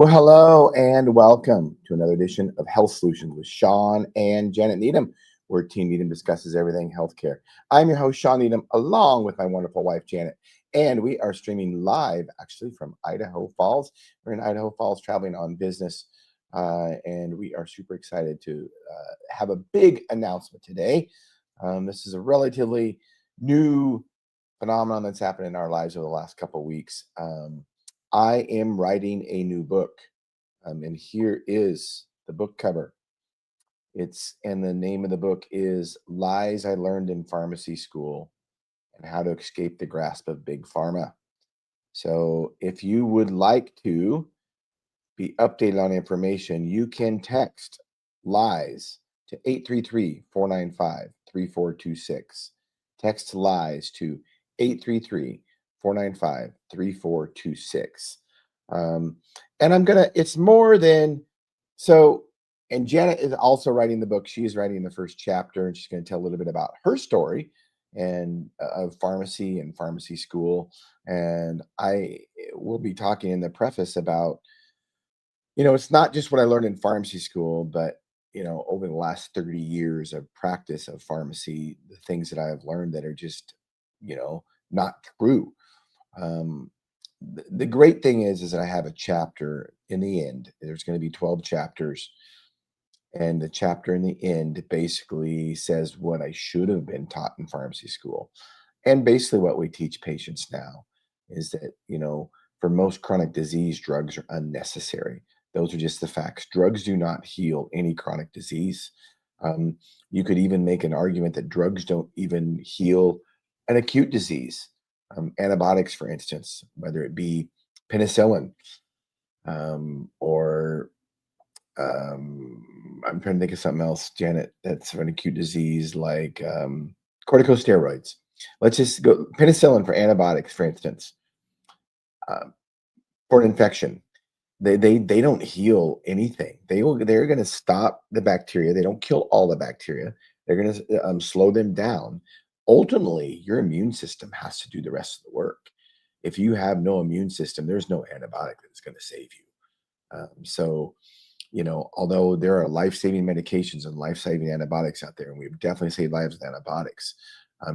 Well, hello and welcome to another edition of Health Solutions with Shawn and Janet Needham, where Team Needham discusses everything healthcare. I'm your host, Shawn Needham, along with my wonderful wife, Janet, and we are streaming live actually from Idaho Falls. We're in Idaho Falls traveling on business, and we are super excited to have a big announcement today. This is a relatively new phenomenon that's happened in our lives over the last couple of weeks. I am writing a new book, and here is the book cover. And the name of the book is Lies I Learned in Pharmacy School and How to Escape the Grasp of Big Pharma. So if you would like to be updated on information, you can text lies to 833-495-3426. Text lies to 833-495-3426. And it's more than, so, and Janet is also writing the book. She's writing the first chapter, and she's going to tell a little bit about her story and of pharmacy and pharmacy school. And I will be talking in the preface about, it's not just what I learned in pharmacy school, but, over the last 30 years of practice of pharmacy, the things that I have learned that are just, not true. The great thing is that I have a chapter in the end. There's going to be 12 chapters. And the chapter in the end basically says what I should have been taught in pharmacy school. And basically what we teach patients now is that, for most chronic disease, drugs are unnecessary. Those are just the facts. Drugs do not heal any chronic disease. You could even make an argument that drugs don't even heal an acute disease. Antibiotics, for instance, whether it be penicillin or I'm trying to think of something else, Janet, that's for an acute disease like corticosteroids. Let's just go penicillin for antibiotics, for instance, for an infection. They don't heal anything. They're going to stop the bacteria. They don't kill all the bacteria. They're going to slow them down. Ultimately, your immune system has to do the rest of the work. If you have no immune system, there's no antibiotic that's going to save you. Although there are life-saving medications and life-saving antibiotics out there, and we've definitely saved lives with antibiotics,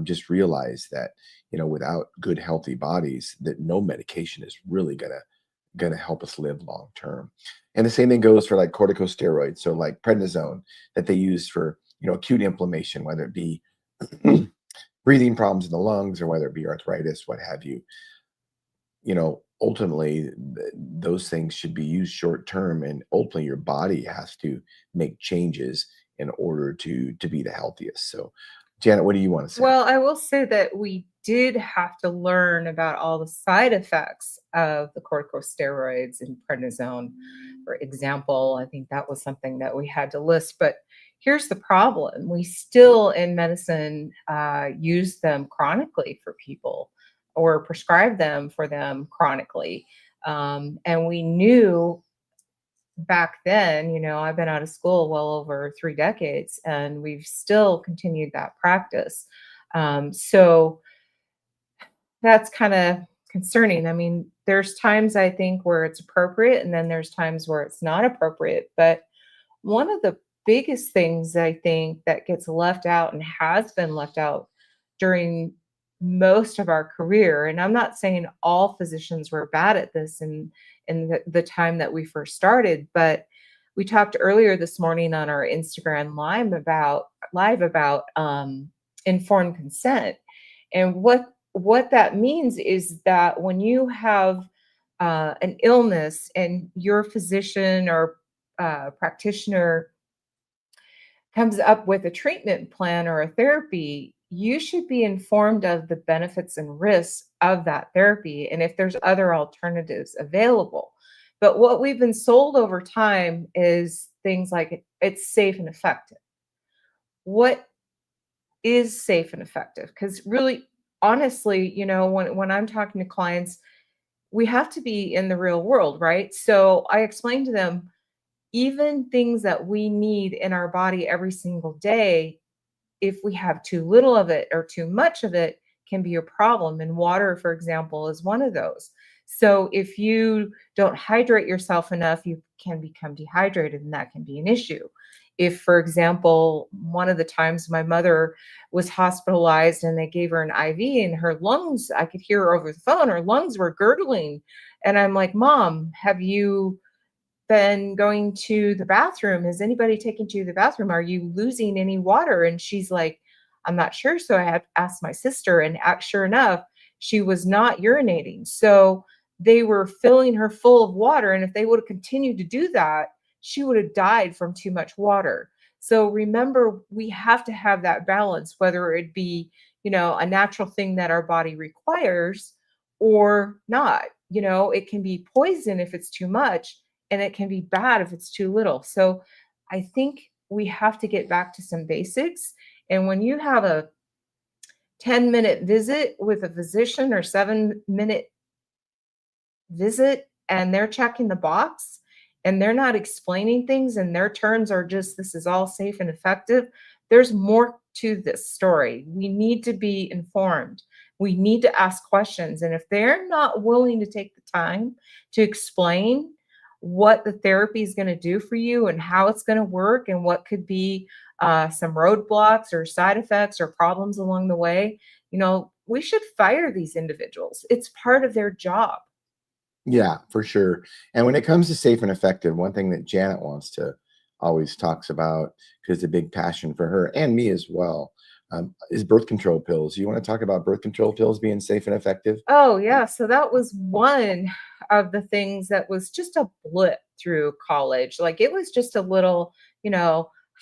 just realize that, without good, healthy bodies, that no medication is really gonna help us live long term. And the same thing goes for like corticosteroids. So like prednisone that they use for, acute inflammation, whether it be breathing problems in the lungs or whether it be arthritis, what have you. Ultimately, those things should be used short term, and ultimately your body has to make changes in order to be the healthiest. So, Janet, what do you want to say? Well, I will say that we did have to learn about all the side effects of the corticosteroids and prednisone, for example. I think that was something that we had to list. But here's the problem. We still in medicine use them chronically for people or prescribe them for them chronically. And we knew back then, I've been out of school well over 3 decades, and we've still continued that practice. So that's kind of concerning. I mean, there's times I think where it's appropriate, and then there's times where it's not appropriate. But one of the biggest things I think that gets left out and has been left out during most of our career, and I'm not saying all physicians were bad at this in the time that we first started, but we talked earlier this morning on our Instagram live about informed consent. And what that means is that when you have an illness and your physician or practitioner comes up with a treatment plan or a therapy, you should be informed of the benefits and risks of that therapy and if there's other alternatives available. But what we've been sold over time is things like it's safe and effective. What is safe and effective? Because really, honestly, when I'm talking to clients, we have to be in the real world, right? So I explain to them, even things that we need in our body every single day, if we have too little of it or too much of it, can be a problem. And water, for example, is one of those. So if you don't hydrate yourself enough, you can become dehydrated, and that can be an issue. If, for example, one of the times my mother was hospitalized and they gave her an IV and her lungs, I could hear her over the phone, her lungs were gurgling. And I'm like, Mom, have you been going to the bathroom? Has anybody taken you to the bathroom? Are you losing any water? And she's like, I'm not sure. So I had asked my sister, and sure enough, she was not urinating. So they were filling her full of water. And if they would have continued to do that, she would have died from too much water. So remember, we have to have that balance, whether it be, a natural thing that our body requires or not. It can be poison if it's too much, and it can be bad if it's too little. So I think we have to get back to some basics. And when you have a 10-minute visit with a physician or 7-minute visit and they're checking the box and they're not explaining things and their terms are just, this is all safe and effective, there's more to this story. We need to be informed. We need to ask questions. And if they're not willing to take the time to explain what the therapy is going to do for you and how it's going to work and what could be some roadblocks or side effects or problems along the way, we should fire these individuals. It's part of their job. Yeah, for sure. And when it comes to safe and effective, one thing that Janet wants to always talks about, because it's a big passion for her and me as well, is birth control pills. You want to talk about birth control pills being safe and effective? Oh, yeah. So that was one of the things that was just a blip through college. Like it was just a little,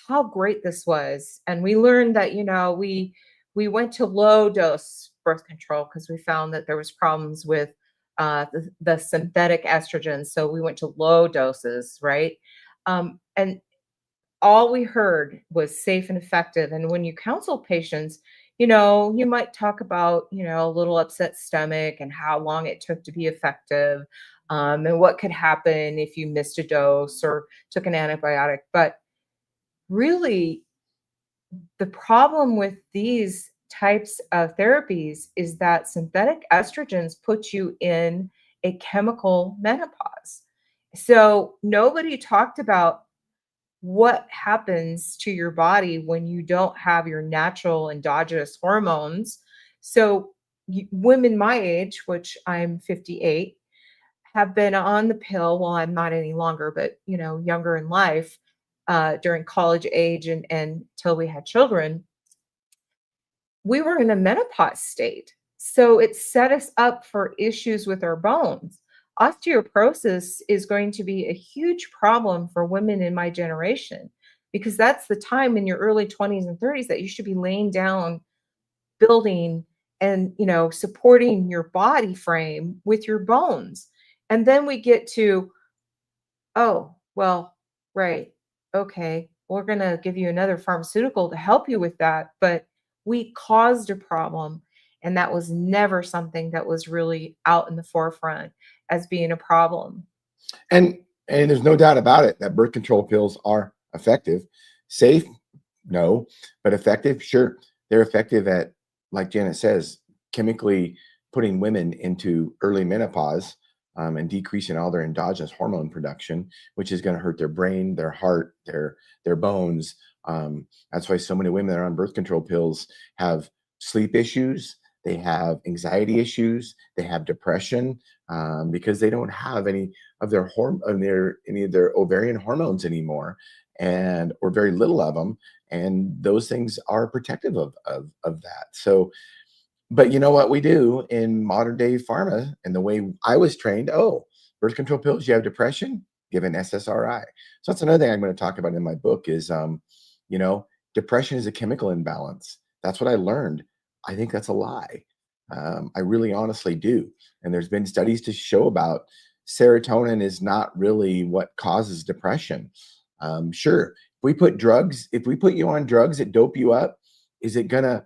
how great this was. And we learned that, we went to low dose birth control because we found that there was problems with the synthetic estrogen. So we went to low doses, right? And all we heard was safe and effective. And when you counsel patients, you might talk about, a little upset stomach and how long it took to be effective, and what could happen if you missed a dose or took an antibiotic. But really, the problem with these types of therapies is that synthetic estrogens put you in a chemical menopause. So nobody talked about what happens to your body when you don't have your natural endogenous hormones. So women my age, which I'm 58, have been on the pill. Well, I'm not any longer, but younger in life, during college age and till we had children, we were in a menopause state. So it set us up for issues with our bones. Osteoporosis is going to be a huge problem for women in my generation because that's the time in your early 20s and 30s that you should be laying down, building, and supporting your body frame with your bones. And then we get to, oh, well, right. Okay. We're going to give you another pharmaceutical to help you with that. But we caused a problem. And that was never something that was really out in the forefront as being a problem. And there's no doubt about it that birth control pills are effective. Safe, no, but effective, sure. They're effective at, like Janet says, chemically putting women into early menopause, and decreasing all their endogenous hormone production, which is going to hurt their brain, their heart, their bones. That's why so many women that are on birth control pills have sleep issues. They have anxiety issues. They have depression, because they don't have any of their any of their ovarian hormones anymore, and or very little of them. And those things are protective of that. So, but you know what we do in modern day pharma and the way I was trained? Oh, birth control pills, you have depression, give an SSRI. So that's another thing I'm going to talk about in my book is, depression is a chemical imbalance. That's what I learned. I think that's a lie. I really honestly do. And there's been studies to show about serotonin is not really what causes depression. Sure, if we put you on drugs that dope you up, is it going to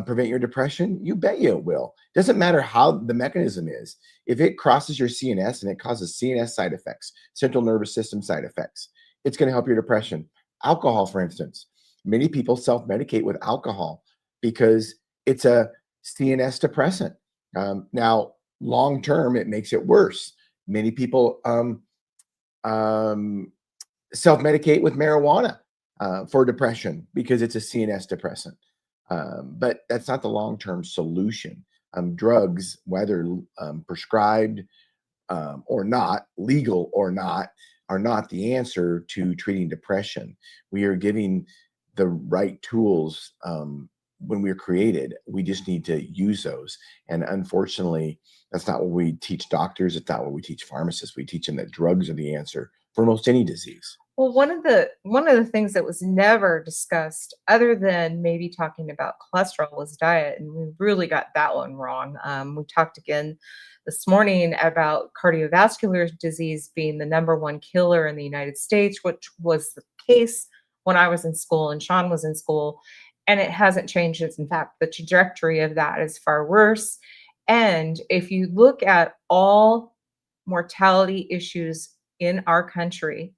prevent your depression? You bet you it will. Doesn't matter how the mechanism is. If it crosses your CNS and it causes CNS side effects, central nervous system side effects, it's going to help your depression. Alcohol, for instance, many people self-medicate with alcohol because it's a CNS depressant. Now, long term, it makes it worse. Many people um, self-medicate with marijuana for depression because it's a CNS depressant. But that's not the long-term solution. Drugs, whether prescribed or not, legal or not, are not the answer to treating depression. We are giving the right tools when we were created. We just need to use those. And unfortunately, that's not what we teach doctors. It's not what we teach pharmacists. We teach them that drugs are the answer for most any disease. Well, one of the things that was never discussed, other than maybe talking about cholesterol, was diet, and we really got that one wrong. We talked again this morning about cardiovascular disease being the number one killer in the United States, which was the case when I was in school and Shawn was in school, and it hasn't changed. In fact, the trajectory of that is far worse. And if you look at all mortality issues in our country,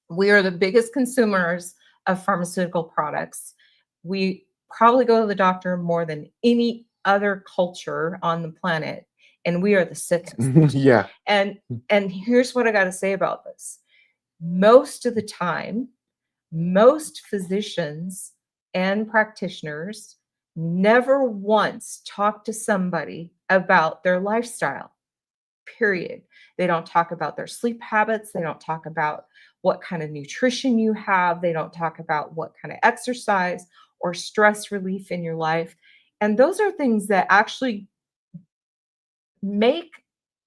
we are the biggest consumers of pharmaceutical products. We probably go to the doctor more than any other culture on the planet, and we are the sickest. Yeah. And and here's what I got to say about this. Most of the time, most physicians and practitioners never once talk to somebody about their lifestyle, period. They don't talk about their sleep habits. They don't talk about what kind of nutrition you have. They don't talk about what kind of exercise or stress relief in your life. And those are things that actually make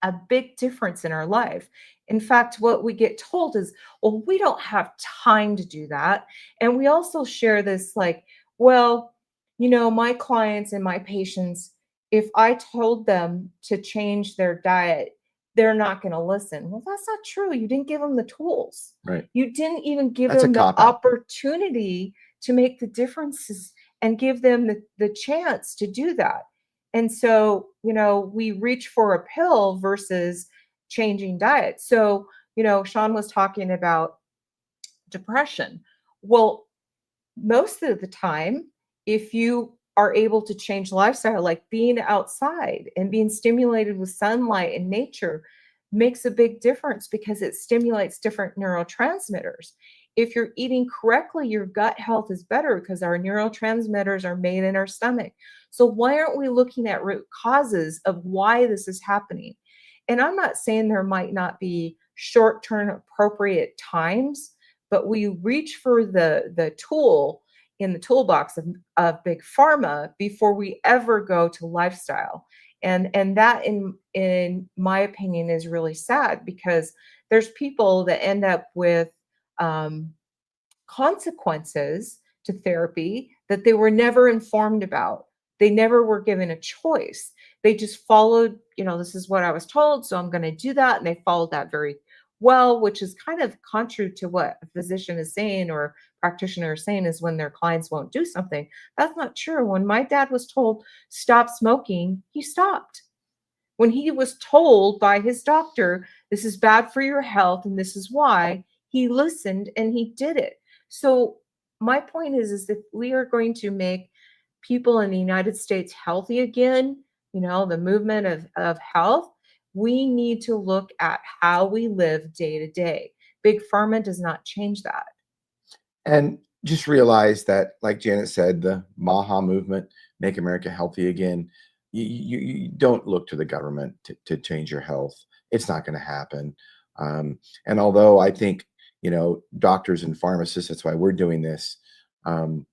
a big difference in our life. In fact, what we get told is, well, we don't have time to do that. And we also share this like, well, my clients and my patients, if I told them to change their diet, they're not going to listen. Well, that's not true. You didn't give them the tools. Right. You didn't even give That's a them the cop out. opportunity to make the differences and give them the chance to do that. And so, we reach for a pill versus changing diet. So, Shawn was talking about depression. Well, most of the time, if you are able to change lifestyle, like being outside and being stimulated with sunlight and nature, makes a big difference because it stimulates different neurotransmitters. If you're eating correctly, your gut health is better because our neurotransmitters are made in our stomach. So, why aren't we looking at root causes of why this is happening? And I'm not saying there might not be short term appropriate times, but we reach for the tool in the toolbox of big pharma before we ever go to lifestyle. And that in my opinion is really sad because there's people that end up with um, consequences to therapy that they were never informed about. They never were given a choice. They just followed, this is what I was told, so I'm going to do that. And they followed that very well, which is kind of contrary to what a physician is saying or practitioner is saying is when their clients won't do something. That's not true. When my dad was told stop smoking, he stopped. When he was told by his doctor, this is bad for your health and this is why, he listened and he did it. So my point is if we are going to make people in the United States healthy again, the movement of health, we need to look at how we live day to day. Big pharma does not change that. And just realize that, like Janet said, the MAHA movement, Make America Healthy Again, you don't look to the government to change your health. It's not going to happen. And although I think, doctors and pharmacists, that's why we're doing this, um,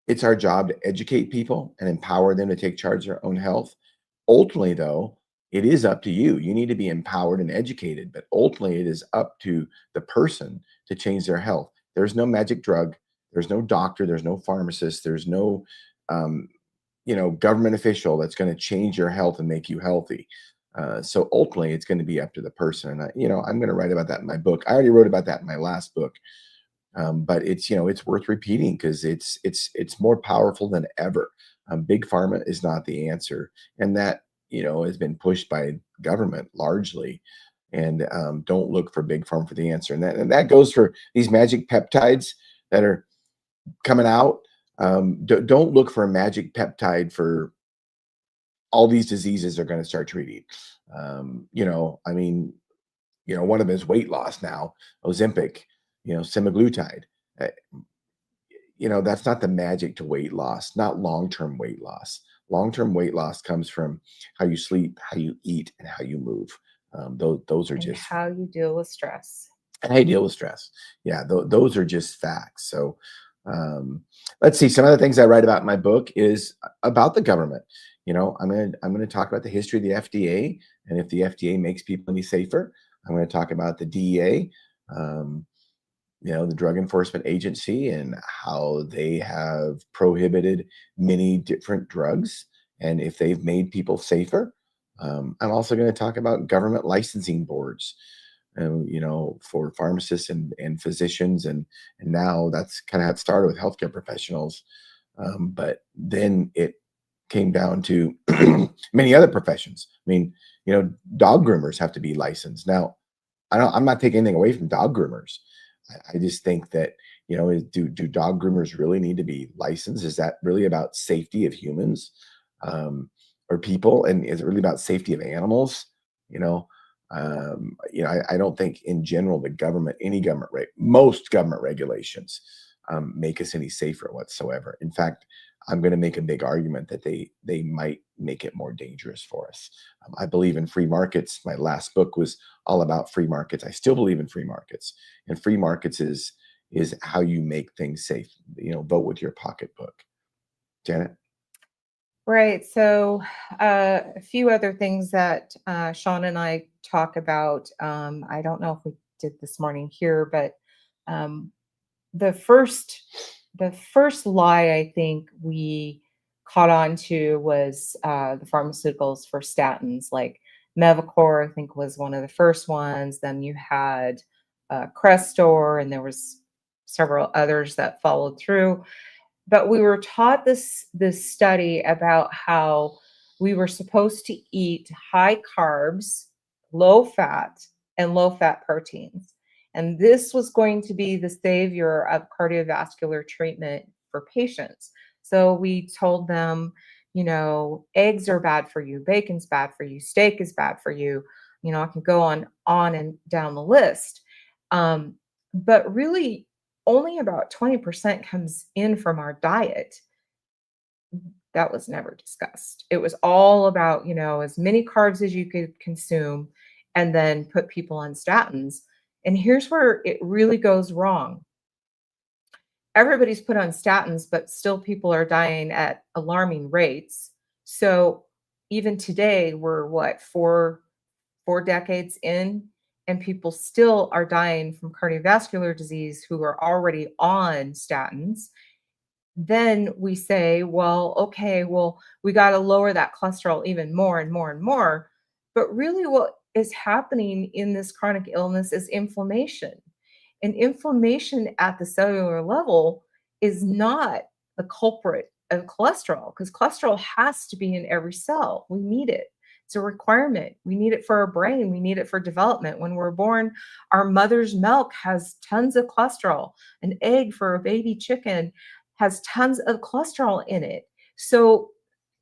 it's our job to educate people and empower them to take charge of their own health. Ultimately, though, it is up to you. You need to be empowered and educated, but ultimately, it is up to the person to change their health. There's no magic drug. There's no doctor. There's no pharmacist. There's no, um, government official that's going to change your health and make you healthy. So ultimately, it's going to be up to the person. And I'm going to write about that in my book. I already wrote about that in my last book. But it's worth repeating because it's more powerful than ever. Big pharma is not the answer, and that has been pushed by government largely. And don't look for big pharma for the answer, and that goes for these magic peptides that are coming out. Don't look for a magic peptide for all these diseases are going to start treating. I mean, one of them is weight loss now, Ozempic, semaglutide. Uh, that's not the magic to weight loss, not long-term weight loss. Long-term weight loss comes from how you sleep, how you eat, and how you move. Those are And just how you deal with stress. and how you deal with stress. Yeah, those are just facts. So let's see. Some of the things I write about in my book is about the government. I'm gonna talk about the history of the FDA, and if the FDA makes people any safer. I'm going to talk about the DEA. Um, the Drug Enforcement Agency, and how they have prohibited many different drugs, and if they've made people safer. I'm also going to talk about government licensing boards, for pharmacists and physicians, and now that's kind of how it started with healthcare professionals, but then it came down to many other professions. I mean, dog groomers have to be licensed now. I'm not taking anything away from dog groomers. I just think that, do dog groomers really need to be licensed? Is that really about safety of humans, or people? And is it really about safety of animals? I don't think in general the government, most government regulations make us any safer whatsoever. In fact, I'm going to make a big argument that they might make it more dangerous for us. I believe in free markets. My last book was all about free markets. I still believe in free markets, and free markets is how you make things safe. Vote with your pocketbook. Janet? Right. So, a few other things that Shawn and I talk about. I don't know if we did this morning here, but um, the first the first lie I think we caught on to was the pharmaceuticals for statins, like Mevacor. I think was one of the first ones. Then you had Crestor, and there was several others that followed through. But we were taught this study about how we were supposed to eat high carbs, low fat, and low fat proteins. And this was going to be the savior of cardiovascular treatment for patients. So we told them, eggs are bad for you, bacon's bad for you, steak is bad for you. I can go on and down the list. But really, only about 20% comes in from our diet. That was never discussed. It was all about, as many carbs as you could consume and then put people on statins. And here's where it really goes wrong. Everybody's put on statins, but still people are dying at alarming rates. So even today, we're what, four decades in, and people still are dying from cardiovascular disease who are already on statins. Then we say, well, okay, well, we got to lower that cholesterol even more and more and more. But really, what is happening in this chronic illness is inflammation. And inflammation at the cellular level is not the culprit of cholesterol, because cholesterol has to be in every cell. We need it. It's a requirement. We need it for our brain. We need it for development. When we're born, our mother's milk has tons of cholesterol. An egg for a baby chicken has tons of cholesterol in it. So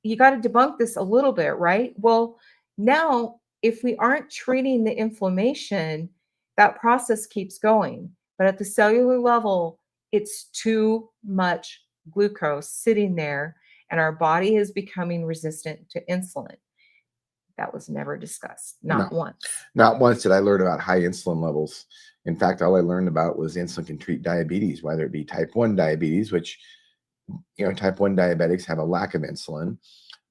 you got to debunk this a little bit, right? Well, now, if we aren't treating the inflammation, that process keeps going. But at the cellular level, it's too much glucose sitting there, and our body is becoming resistant to insulin. That was never discussed, not No, once. not once did I learn about high insulin levels. In fact, all I learned about was insulin can treat diabetes, whether it be type 1 diabetes, which, type 1 diabetics have a lack of insulin.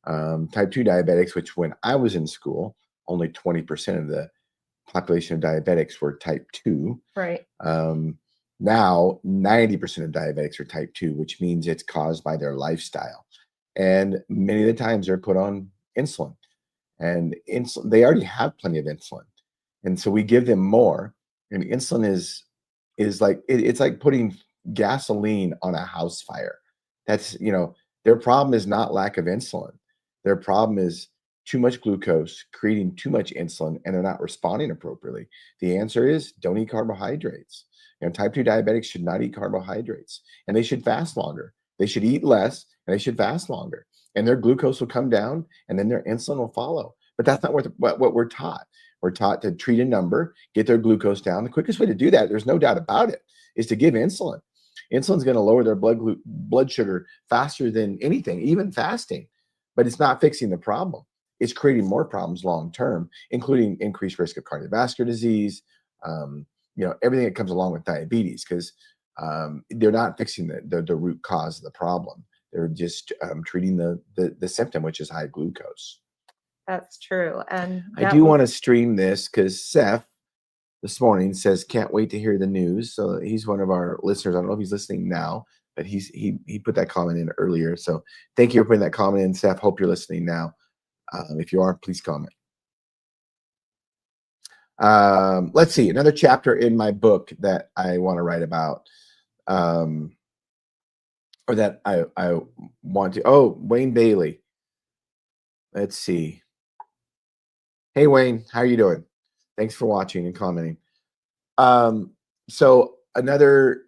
Type 2 diabetics, which when I was in school, only 20% of the population of diabetics were type 2. Right. Now, 90% of diabetics are type 2, which means it's caused by their lifestyle. And many of the times they're put on insulin. And insulin, they already have plenty of insulin. And so we give them more. And insulin is like, it's like putting gasoline on a house fire. That's, their problem is not lack of insulin. Their problem is too much glucose, creating too much insulin, and they're not responding appropriately. The answer is don't eat carbohydrates. Type 2 diabetics should not eat carbohydrates, and they should fast longer. They should eat less and they should fast longer. And their glucose will come down and then their insulin will follow. But that's not what we're taught. We're taught to treat a number, get their glucose down. The quickest way to do that, there's no doubt about it, is to give insulin. Insulin's going to lower their blood sugar faster than anything, even fasting. But it's not fixing the problem. It's creating more problems long term, including increased risk of cardiovascular disease, everything that comes along with diabetes, because they're not fixing the root cause of the problem. They're just treating the symptom, which is high glucose. That's true. And I do want to stream this because Seth this morning says, can't wait to hear the news. So he's one of our listeners. I don't know if he's listening now, but he put that comment in earlier. So thank you for putting that comment in, Seth. Hope you're listening now. If you are, please comment. Let's see, another chapter in my book that I want to write about, or that I want to. Oh, Wayne Bailey. Let's see. Hey, Wayne, how are you doing? Thanks for watching and commenting. So another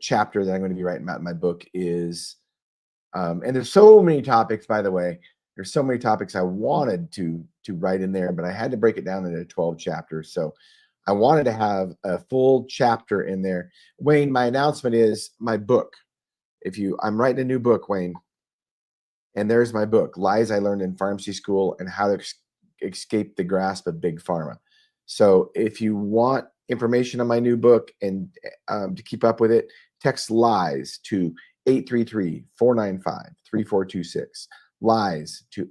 chapter that I'm going to be writing about in my book is, and there's so many topics, by the way. There's so many topics I wanted to write in there, but I had to break it down into 12 chapters. So I wanted to have a full chapter in there. Wayne, my announcement is my book. I'm writing a new book, Wayne. And there's my book, Lies I Learned in Pharmacy School and How to Escape the Grasp of Big Pharma. So if you want information on my new book and to keep up with it, text LIES to 833-495-3426. LIES to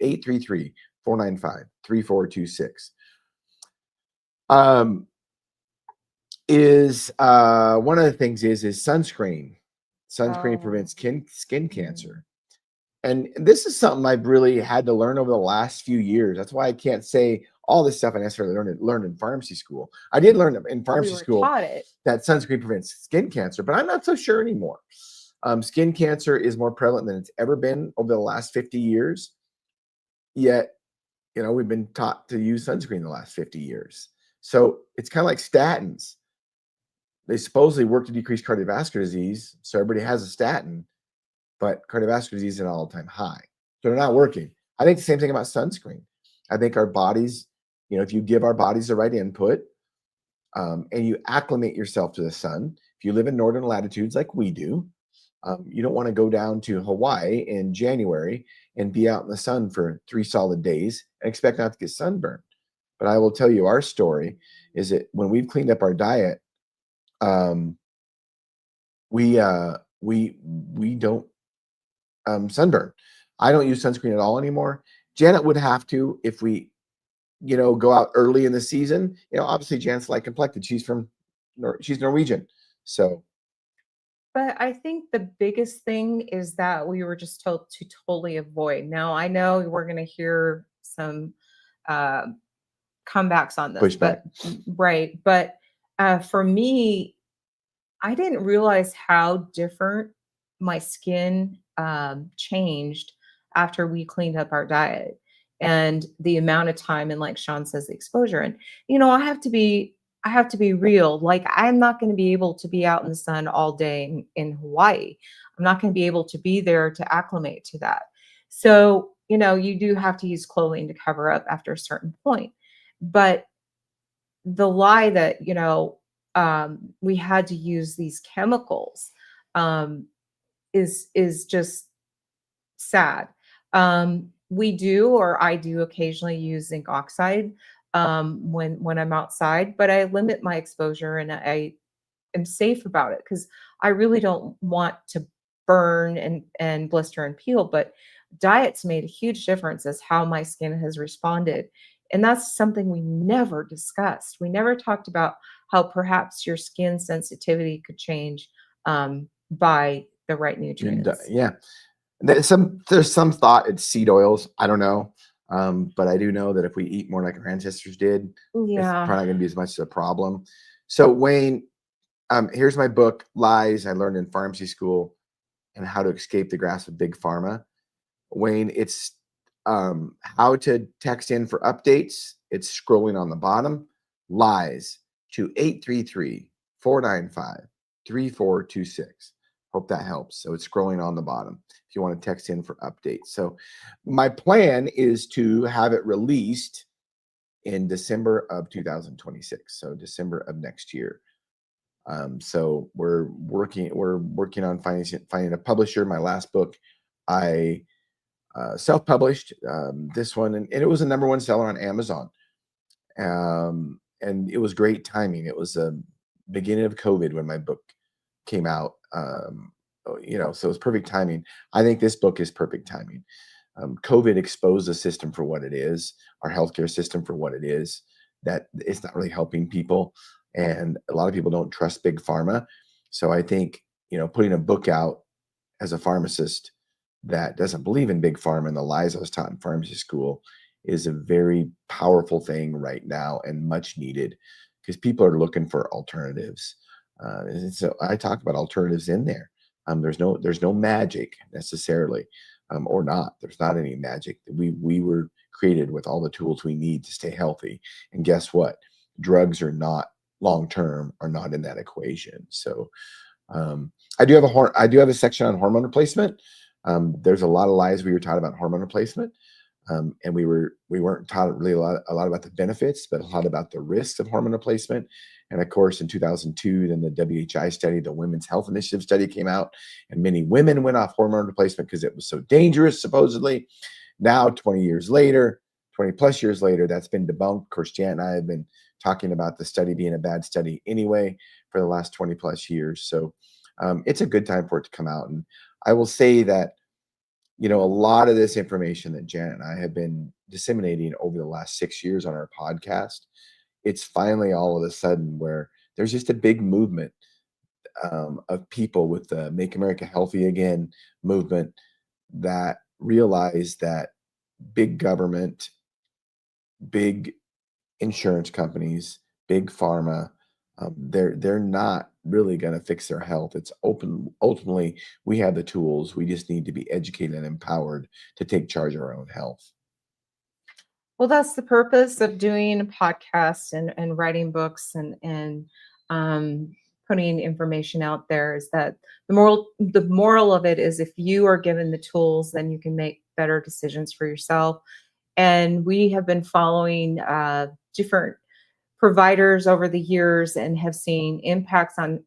833-495-3426. One of the things is sunscreen. Sunscreen prevents skin cancer. And this is something I've really had to learn over the last few years. That's why I can't say all this stuff I necessarily learned in pharmacy school. I did learn in pharmacy school that sunscreen prevents skin cancer, but I'm not so sure anymore. Skin cancer is more prevalent than it's ever been over the last 50 years. Yet, we've been taught to use sunscreen the last 50 years. So it's kind of like statins. They supposedly work to decrease cardiovascular disease. So everybody has a statin, but cardiovascular disease is at an all-time high. So they're not working. I think the same thing about sunscreen. I think our bodies, if you give our bodies the right input, and you acclimate yourself to the sun, if you live in northern latitudes like we do, you don't want to go down to Hawaii in January and be out in the sun for 3 solid days and expect not to get sunburned. But I will tell you, our story is that when we've cleaned up our diet, we don't sunburn. I don't use sunscreen at all anymore. Janet would have to if we, go out early in the season. Obviously Janet's light complected. She's Norwegian, so. But I think the biggest thing is that we were just told to totally avoid. Now I know we're going to hear some comebacks on this, Pushback. But for me, I didn't realize how different my skin changed after we cleaned up our diet and the amount of time, and like Shawn says, the exposure. And I have to be real. Like, I'm not going to be able to be out in the sun all day in Hawaii. I'm not going to be able to be there to acclimate to that. So you do have to use clothing to cover up after a certain point. But the lie that we had to use these chemicals is just sad. We do, or I do occasionally use zinc oxide when I'm outside, but I limit my exposure and I am safe about it because I really don't want to burn and blister and peel. But diet's made a huge difference as how my skin has responded. And that's something we never discussed. We never talked about how perhaps your skin sensitivity could change by the right nutrients. Yeah. There's some thought it's seed oils. I don't know. But I do know that if we eat more like our ancestors did, it's probably not going to be as much of a problem. So Wayne, here's my book, Lies I Learned in Pharmacy School and How to Escape the Grasp of Big Pharma. Wayne, it's how to text in for updates. It's scrolling on the bottom. Lies to 833-495-3426. Hope that helps. So it's scrolling on the bottom if you want to text in for updates. So my plan is to have it released in December of 2026. So December of next year. So we're working on finding a publisher. My last book, I self-published this one, and it was a #1 seller on Amazon. And it was great timing. It was the beginning of COVID when my book came out. So it was perfect timing. I think this book is perfect timing. COVID exposed the system for what it is, our healthcare system for what it is, that it's not really helping people. And a lot of people don't trust big pharma. So I think, putting a book out as a pharmacist that doesn't believe in big pharma and the lies I was taught in pharmacy school is a very powerful thing right now and much needed, because people are looking for alternatives. And so I talk about alternatives in there. There's no magic necessarily, or not. There's not any magic. We were created with all the tools we need to stay healthy. And guess what? Drugs are not long term, are not in that equation. So I do have a section on hormone replacement. There's a lot of lies we were taught about hormone replacement. And we weren't taught really a lot about the benefits, but a lot about the risks of hormone replacement. And of course, in 2002, then the WHI study, the Women's Health Initiative study came out, and many women went off hormone replacement because it was so dangerous, supposedly. Now, 20 plus years later, that's been debunked. Of course, Janet and I have been talking about the study being a bad study anyway for the last 20 plus years. So it's a good time for it to come out. And I will say that, a lot of this information that Janet and I have been disseminating over the last 6 years on our podcast, it's finally all of a sudden where there's just a big movement of people with the Make America Healthy Again movement that realize that big government, big insurance companies, big pharma, they're not really going to fix their health. It's ultimately, we have the tools. We just need to be educated and empowered to take charge of our own health. Well, that's the purpose of doing a podcast and writing books and putting information out there, is that the moral of it is, if you are given the tools, then you can make better decisions for yourself. And we have been following different providers over the years and have seen impacts on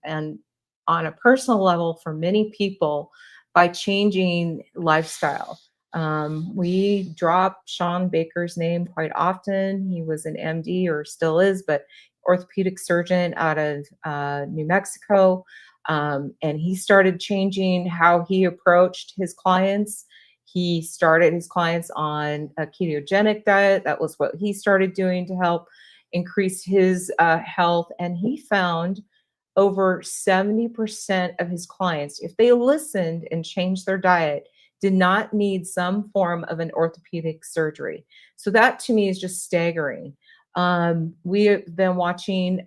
a personal level for many people by changing lifestyle. We drop Shawn Baker's name quite often. He was an MD, or still is, but orthopedic surgeon out of New Mexico. And he started changing how he approached his clients. He started his clients on a ketogenic diet. That was what he started doing to help increase his health. And he found over 70% of his clients, if they listened and changed their diet, did not need some form of an orthopedic surgery. So that to me is just staggering. We have been watching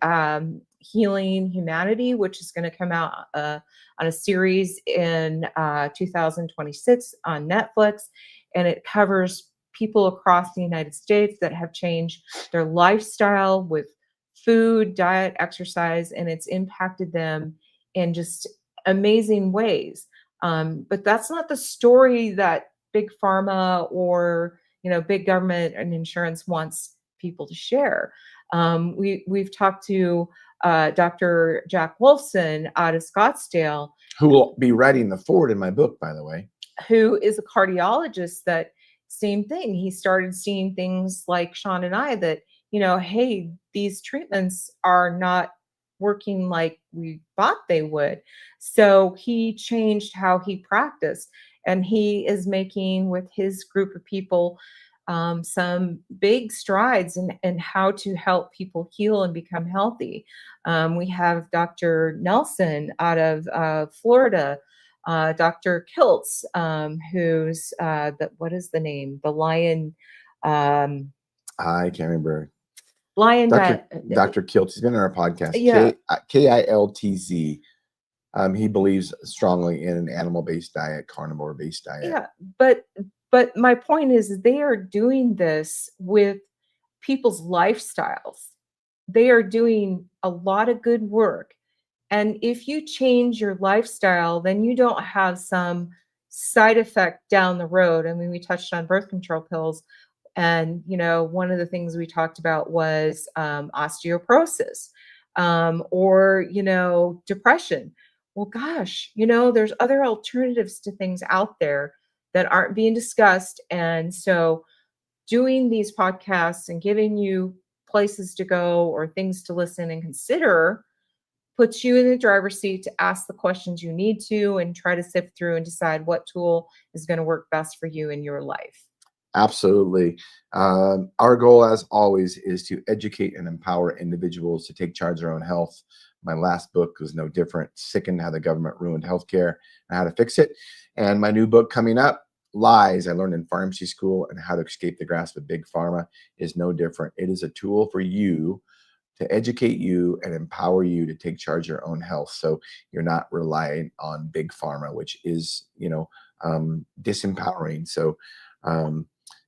Healing Humanity, which is going to come out on a series in 2026 on Netflix. And it covers people across the United States that have changed their lifestyle with food, diet, exercise, and it's impacted them in just amazing ways. But that's not the story that big pharma or big government and insurance wants people to share. We've talked to Dr. Jack Wolfson out of Scottsdale, who will be writing the forward in my book, by the way, who is a cardiologist. That same thing. He started seeing things like Shawn and I, that hey, these treatments are not working like we thought they would. So he changed how he practiced, and he is making, with his group of people, some big strides in how to help people heal and become healthy. We have Dr. Nelson out of Florida, Dr. Kiltz, who's what is the name? The Lion. I can't remember. Lion Dr. Kiltz. He's been on our podcast. Yeah. Kiltz. He believes strongly in an animal-based diet, carnivore-based diet. Yeah, but my point is, they are doing this with people's lifestyles. They are doing a lot of good work And if you change your lifestyle, then you don't have some side effect down the road. I mean, we touched on birth control pills. And, one of the things we talked about was osteoporosis, or, depression. Well, gosh, there's other alternatives to things out there that aren't being discussed. And so doing these podcasts and giving you places to go or things to listen and consider puts you in the driver's seat to ask the questions you need to and try to sift through and decide what tool is going to work best for you in your life. Absolutely. Our goal, as always, is to educate and empower individuals to take charge of their own health. My last book was no different. Sickened How the Government Ruined Healthcare and How to Fix It. And my new book coming up, Lies I Learned in Pharmacy School and How to Escape the Grasp of Big Pharma, is no different. It is a tool for you to educate you and empower you to take charge of your own health, so you're not relying on big pharma, which is, disempowering. So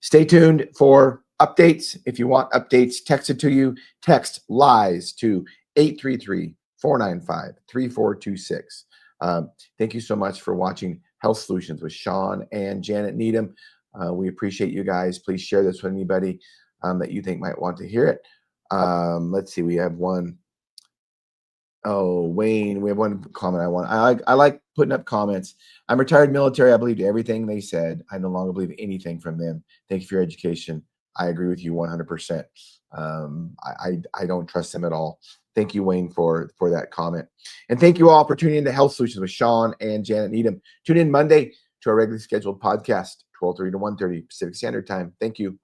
stay tuned for updates. If you want updates texted to you, text LIES to 833-495-3426. Thank you so much for watching Health Solutions with Shawn and Janet Needham. We appreciate you guys. Please share this with anybody that you think might want to hear it. Let's see. We have one. Oh, Wayne, we have one comment I like putting up comments. I'm retired military. I believed everything they said. I no longer believe anything from them. Thank you for your education. I agree with you 100%. I don't trust them at all. Thank you, Wayne, for that comment. And thank you all for tuning in to Health Solutions with Shawn and Janet Needham. Tune in Monday to our regularly scheduled podcast, 12:30 to 1:30 Pacific Standard Time. Thank you.